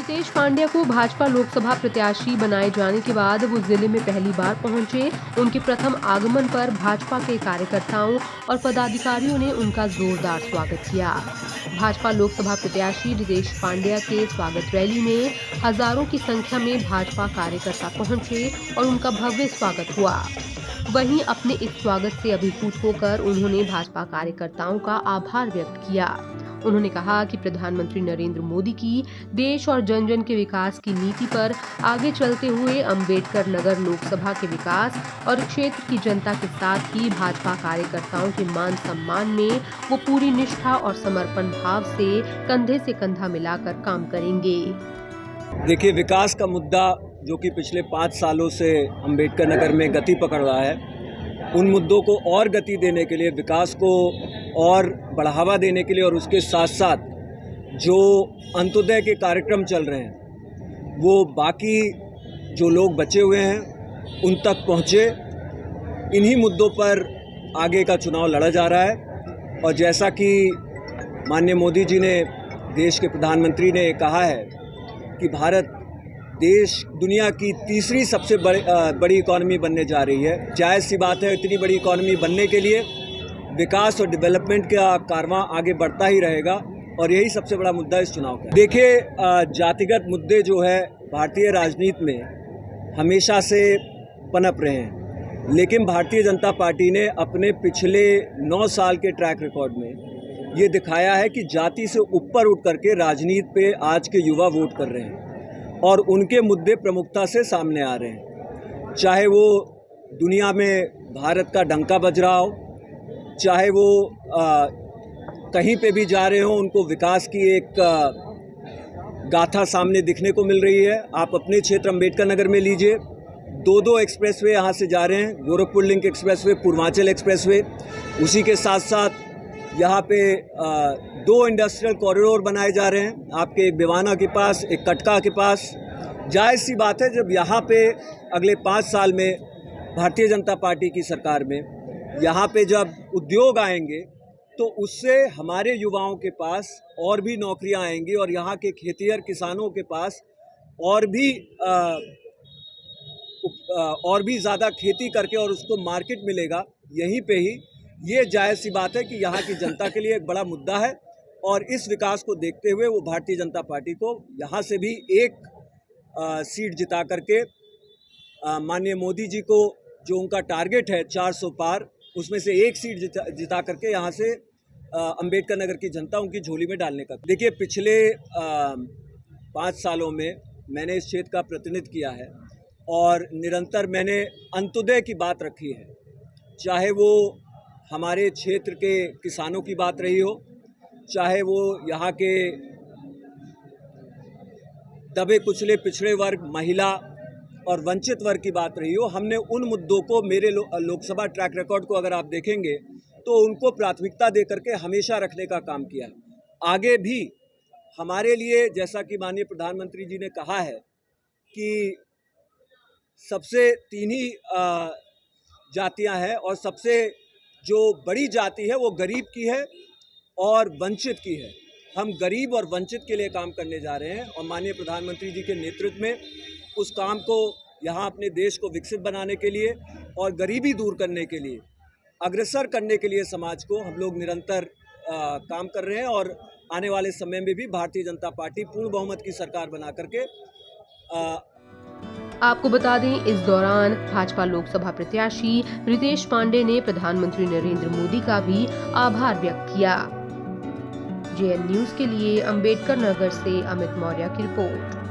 रितेश पांड्या को भाजपा लोकसभा प्रत्याशी बनाए जाने के बाद वो जिले में पहली बार पहुंचे। उनके प्रथम आगमन पर भाजपा के कार्यकर्ताओं और पदाधिकारियों ने उनका जोरदार स्वागत किया। भाजपा लोकसभा प्रत्याशी रितेश पांड्या के स्वागत रैली में हजारों की संख्या में भाजपा कार्यकर्ता पहुंचे और उनका भव्य स्वागत हुआ। वहीं अपने इस स्वागत से अभिभूत होकर उन्होंने भाजपा कार्यकर्ताओं का आभार व्यक्त किया। उन्होंने कहा कि प्रधानमंत्री नरेंद्र मोदी की देश और जन जन के विकास की नीति पर आगे चलते हुए अंबेडकर नगर लोकसभा के विकास और क्षेत्र की जनता के साथ ही भाजपा कार्यकर्ताओं के मान सम्मान में वो पूरी निष्ठा और समर्पण भाव से कंधा मिलाकर काम करेंगे। देखिए, विकास का मुद्दा जो कि पिछले 5 सालों से अंबेडकर नगर में गति पकड़ रहा है, उन मुद्दों को और गति देने के लिए, विकास को और बढ़ावा देने के लिए और उसके साथ साथ जो अंत्योदय के कार्यक्रम चल रहे हैं वो बाकी जो लोग बचे हुए हैं उन तक पहुँचे। इन्हीं मुद्दों पर आगे का चुनाव लड़ा जा रहा है। और जैसा कि माननीय मोदी जी ने, देश के प्रधानमंत्री ने कहा है कि भारत देश दुनिया की तीसरी सबसे बड़ी इकॉनमी बनने जा रही है। जायज़ सी बात है, इतनी बड़ी इकॉनमी बनने के लिए विकास और डेवलपमेंट का कारवां आगे बढ़ता ही रहेगा और यही सबसे बड़ा मुद्दा इस चुनाव का है। देखिए, जातिगत मुद्दे जो है भारतीय राजनीति में हमेशा से पनप रहे हैं, लेकिन भारतीय जनता पार्टी ने अपने पिछले 9 साल के ट्रैक रिकॉर्ड में ये दिखाया है कि जाति से ऊपर उठ करके राजनीति पे आज के युवा वोट कर रहे हैं और उनके मुद्दे प्रमुखता से सामने आ रहे हैं। चाहे वो दुनिया में भारत का डंका बज रहा हो, चाहे वो कहीं पे भी जा रहे हो, उनको विकास की एक गाथा सामने दिखने को मिल रही है। आप अपने क्षेत्र अंबेडकर नगर में लीजिए, 2 एक्सप्रेसवे यहाँ से जा रहे हैं, Gorakhpur link expressway, Purvanchal expressway. उसी के साथ साथ यहाँ पे 2 इंडस्ट्रियल कॉरिडोर बनाए जा रहे हैं, आपके एक भिवाना के पास, एक कटका के पास। जायज़ सी बात है, जब यहाँ पे अगले 5 साल में भारतीय जनता पार्टी की सरकार में यहाँ पे जब उद्योग आएंगे तो उससे हमारे युवाओं के पास और भी नौकरियाँ आएंगी और यहाँ के खेतिहर किसानों के पास और भी ज़्यादा खेती करके और उसको मार्केट मिलेगा यहीं पे ही। ये जायज़ सी बात है कि यहाँ की जनता के लिए एक बड़ा मुद्दा है और इस विकास को देखते हुए वो भारतीय जनता पार्टी को यहाँ से भी एक सीट जिता करके माननीय मोदी जी को जो उनका टारगेट है 400 पार, उसमें से एक सीट जिता करके यहाँ से अंबेडकर नगर की जनता उनकी झोली में डालने का। देखिए, पिछले 5 सालों में मैंने इस क्षेत्र का प्रतिनिधित्व किया है और निरंतर मैंने अंत्योदय की बात रखी है। चाहे वो हमारे क्षेत्र के किसानों की बात रही हो, चाहे वो यहाँ के दबे कुचले पिछड़े वर्ग, महिला और वंचित वर्ग की बात रही हो, हमने उन मुद्दों को, मेरे लोकसभा ट्रैक रिकॉर्ड को अगर आप देखेंगे तो उनको प्राथमिकता दे करके हमेशा रखने का काम किया है। आगे भी हमारे लिए, जैसा कि माननीय प्रधानमंत्री जी ने कहा है कि सबसे 3 ही जातियां हैं और सबसे जो बड़ी जाति है वो गरीब की है और वंचित की है। हम गरीब और वंचित के लिए काम करने जा रहे हैं और माननीय प्रधानमंत्री जी के नेतृत्व में उस काम को यहाँ अपने देश को विकसित बनाने के लिए और गरीबी दूर करने के लिए, अग्रसर करने के लिए समाज को हम लोग निरंतर काम कर रहे हैं और आने वाले समय में भी भारतीय जनता पार्टी पूर्ण बहुमत की सरकार बना करके आपको बता दें, इस दौरान भाजपा लोकसभा प्रत्याशी रितेश पांडे ने प्रधानमंत्री नरेंद्र मोदी का भी आभार व्यक्त किया। जेएन न्यूज के लिए अंबेडकर नगर से अमित मौर्य की रिपोर्ट।